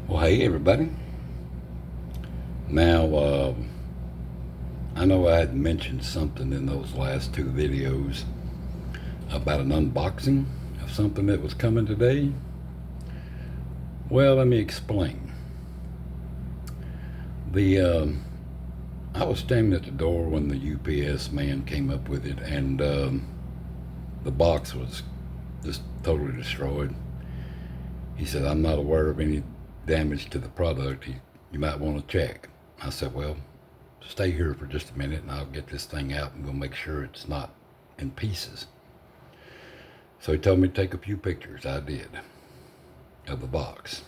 Well, hey everybody. Now, I know I had mentioned something in those last two videos about an unboxing of something that was coming today. Well, let me explain. I was standing at the door when the UPS man came up with it, and the box was just totally destroyed. He said, "I'm not aware of any damage to the product. You might want to check." I said, "Well, stay here for just a minute and I'll get this thing out and we'll make sure it's not in pieces." So he told me to take a few pictures. I did, of the box.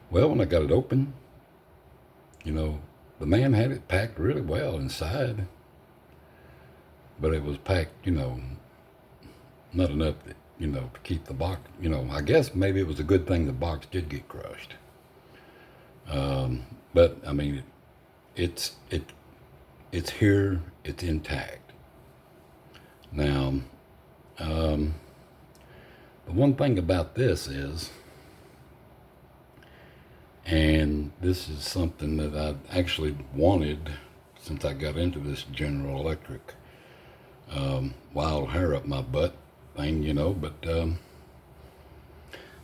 Well, when I got it open, the man had it packed really well inside, but it was packed, not enough that, to keep the box, I guess maybe it was a good thing the box did get crushed. But I mean, it's here, it's intact. Now, the one thing about this is, and this is something that I actually wanted since I got into this General Electric wild hair up my butt thing, but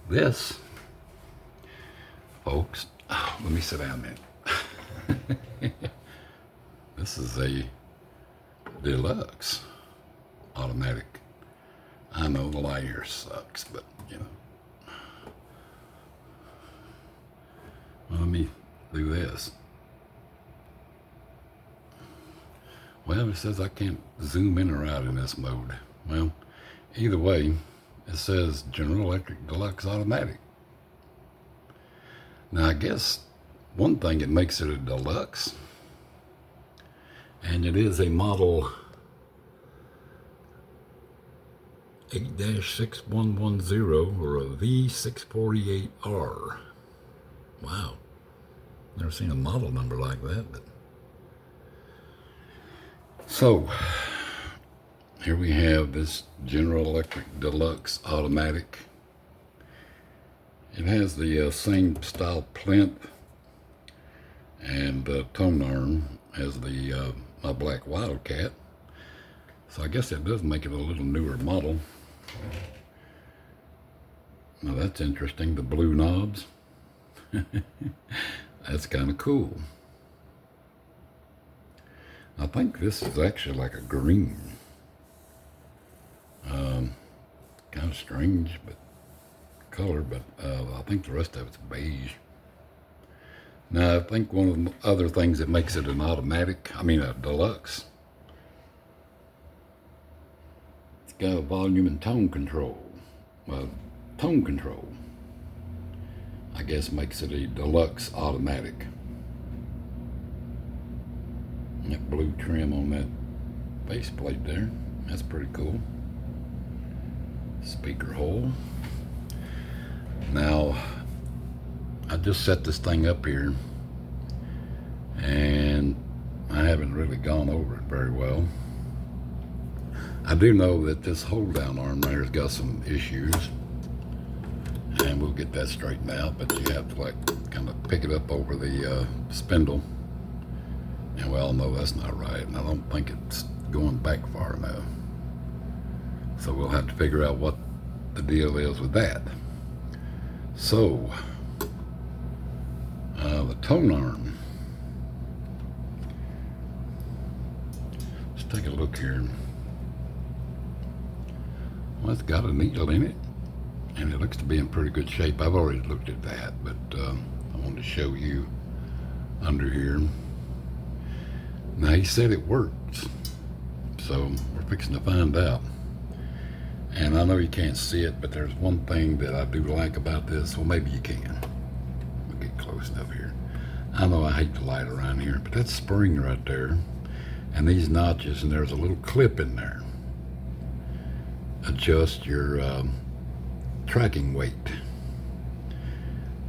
this, folks, let me sit down a minute. This is a Deluxe automatic. I know the light here sucks, but let me do this. Well, it says I can't zoom in or out in this mode. Well, either way, it says General Electric Deluxe Automatic. Now, I guess one thing that makes it a deluxe, and it is a model 8-6110 or a V648R. Wow. Never seen a model number like that. But so, here we have this General Electric Deluxe Automatic. It has the same style plinth and tone arm as the my black Wildcat. So I guess that does make it a little newer model. Now that's interesting, the blue knobs. That's kind of cool. I think this is actually like a green. Kind of strange, but color, but I think the rest of it's beige. Now, I think one of the other things that makes it an automatic, a deluxe, it's got a volume and tone control. Well, tone control, I guess, makes it a deluxe automatic. That blue trim on that faceplate there, that's pretty cool. Speaker hole. Now, I just set this thing up here and I haven't really gone over it very well. I do know that this hold down arm there has got some issues, and we'll get that straightened out, but you have to kind of pick it up over the spindle, and we all know that's not right, and I don't think it's going back far enough. So we'll have to figure out what the deal is with that. So, the tone arm. Let's take a look here. Well, it's got a needle in it, and it looks to be in pretty good shape. I've already looked at that, but I wanted to show you under here. Now, he said it works, so we're fixing to find out. And I know you can't see it, but there's one thing that I do like about this. Well, maybe you can. We'll get close enough here. I know I hate the light around here, but that's spring right there. And these notches, and there's a little clip in there. Adjust your tracking weight.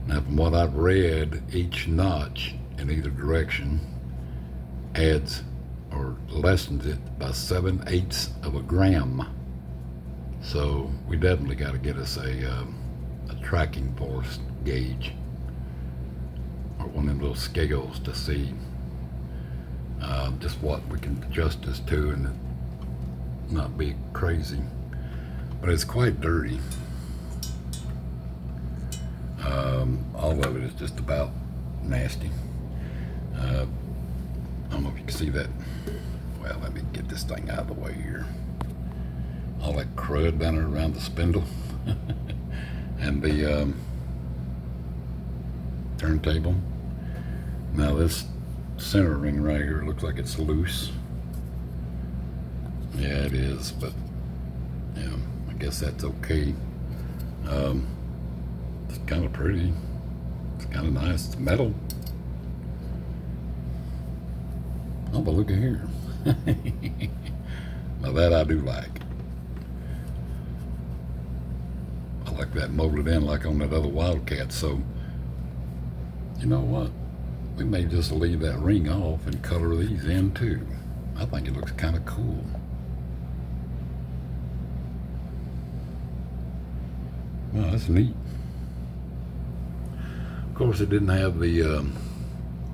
Now, from what I've read, each notch in either direction adds or lessens it by 7/8 of a gram. So we definitely got to get us a tracking force gauge, or one of them little scales to see just what we can adjust this to and not be crazy. But it's quite dirty. All of it is just about nasty. I don't know if you can see that. Well, let me get this thing out of the way here. All that crud down there around the spindle and the turntable. Now this center ring right here looks like it's loose. Yeah, it is, but yeah, I guess that's okay. It's kind of pretty. It's kind of nice. It's metal. Oh, but look at here. Now that I do like. I like that molded in like on that other Wildcat. So, you know what? We may just leave that ring off and color these in too. I think it looks kind of cool. Well, that's neat. Of course, it didn't have the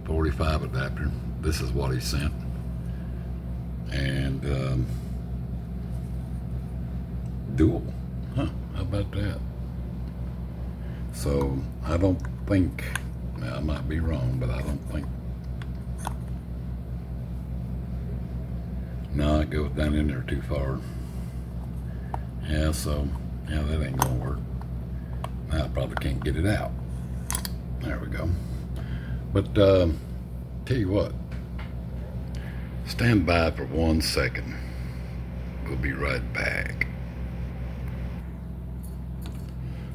45 adapter. This is what he sent. And dual. Huh, how about that? So, I don't think, now I might be wrong, but I don't think. No, it goes down in there too far. Yeah, so, yeah, that ain't gonna work. Now I probably can't get it out. There we go. But tell you what, stand by for 1 second. We'll be right back.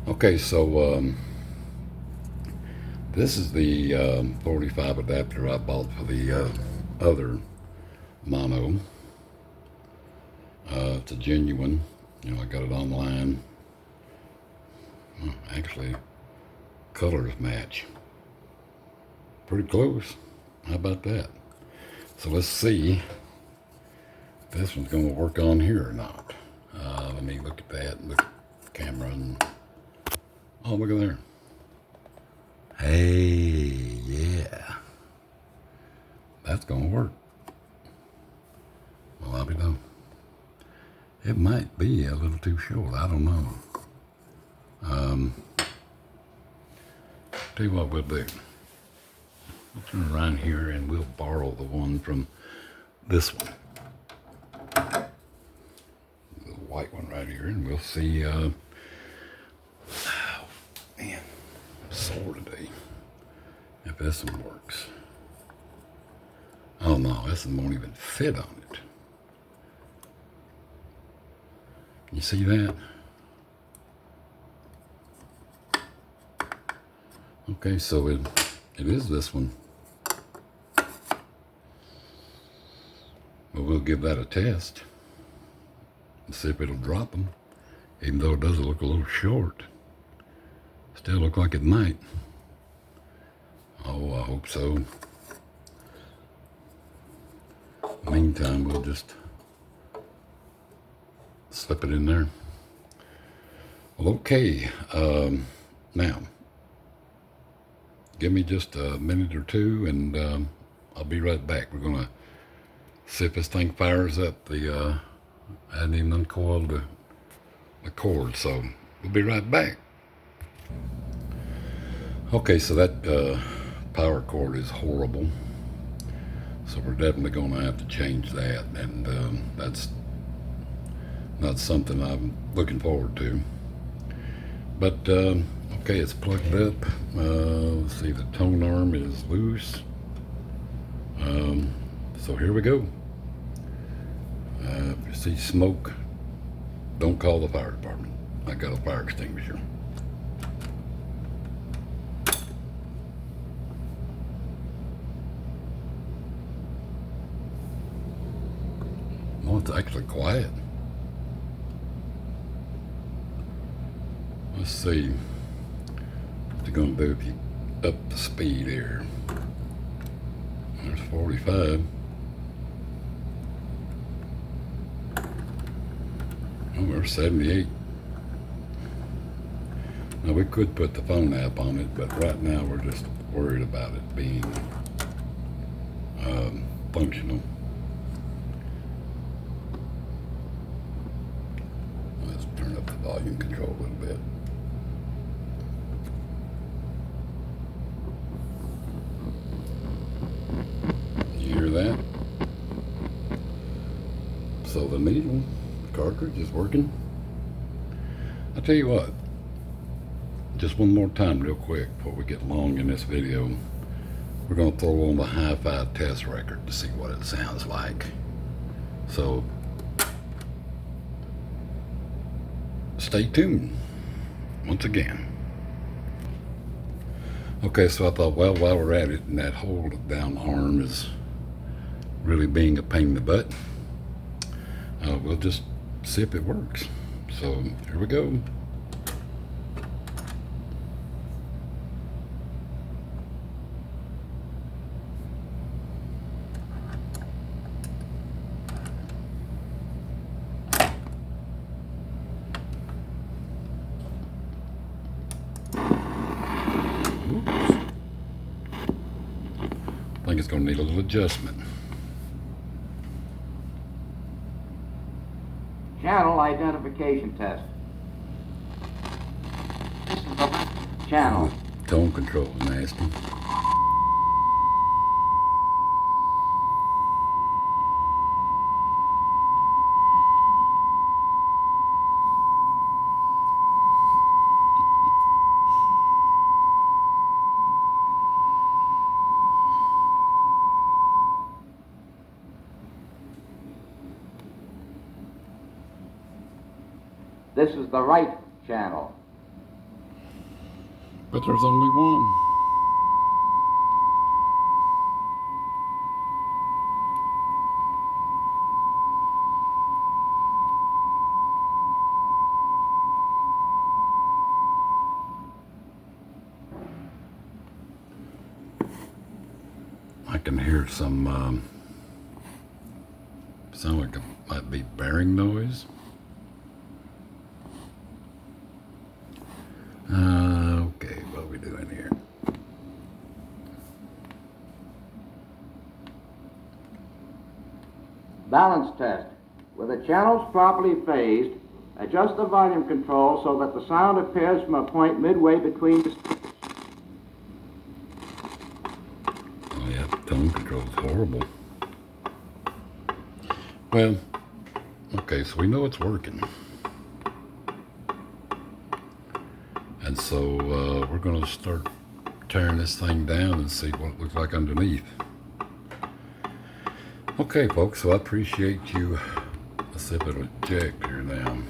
Okay, so this is the 45 adapter I bought for the other mono. It's a genuine. You know, I got it online. Well, actually, colors match. Pretty close. How about that? So let's see if this one's going to work on here or not. Let me look at that and look at the camera. And, oh, look at there. Hey, yeah. That's going to work. Well, I'll be done. It might be a little too short. I don't know. Tell you what we'll do. We'll turn around here and we'll borrow the one from this one. The white one right here, and we'll see. Oh, man, I'm sore today. If this one works. Oh no, this one won't even fit on it. Can you see that? Okay, so it is this one. Well, we'll give that a test and see if it'll drop them. Even though it does look a little short, still look like it might. Oh, I hope so. Meantime, we'll just slip it in there. Well, okay. Now, give me just a minute or two, and I'll be right back. We're gonna see if this thing fires up. I hadn't even uncoiled the cord, so we'll be right back. Okay, so that power cord is horrible, so we're definitely gonna have to change that, and that's not something I'm looking forward to. But okay, it's plugged up. Let's see, the tone arm is loose. So here we go. If you see smoke, don't call the fire department. I got a fire extinguisher. Well, it's actually quiet. Let's see what you're going to do if you up the speed here. There's 45. Oh, there's 78. Now we could put the phone app on it, but right now we're just worried about it being functional. Let's turn up the volume control a little bit. You hear that? So the needle, the cartridge is working. I'll tell you what, just one more time real quick before we get long in this video. We're going to throw on the Hi-Fi test record to see what it sounds like. So stay tuned once again. Okay, so I thought, well, while we're at it, and that hold down arm is really being a pain in the butt, we'll just see if it works. So here we go. I think it's going to need a little adjustment. Channel identification test. Channel. Tone control is nasty. This is the right channel. But there's only one. I can hear some sound like it might be bearing noise. Okay, what are we doing here? Balance test. With the channels properly phased, adjust the volume control so that the sound appears from a point midway between the speakers. Oh yeah, tone control is horrible. Well, okay, so we know it's working. And so we're going to start tearing this thing down and see what it looks like underneath. Okay, folks, so I appreciate you. Let's see if it'll eject here now.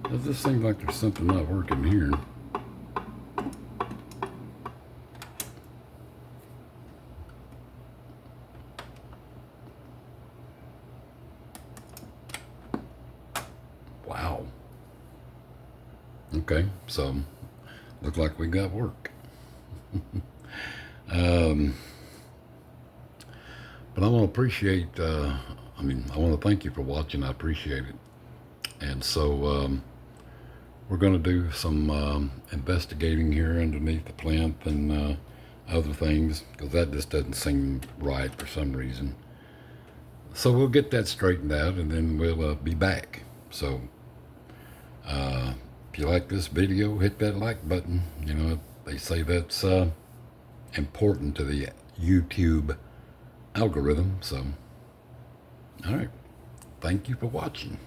Does this seem like there's something not working here? Wow. Okay, so look like we got work. But I want to appreciate, I want to thank you for watching. I appreciate it. And so we're going to do some investigating here underneath the plinth and other things, because that just doesn't seem right for some reason. So we'll get that straightened out, and then we'll be back. So if you like this video, hit that like button. You know, they say that's important to the YouTube algorithm. So, all right. Thank you for watching.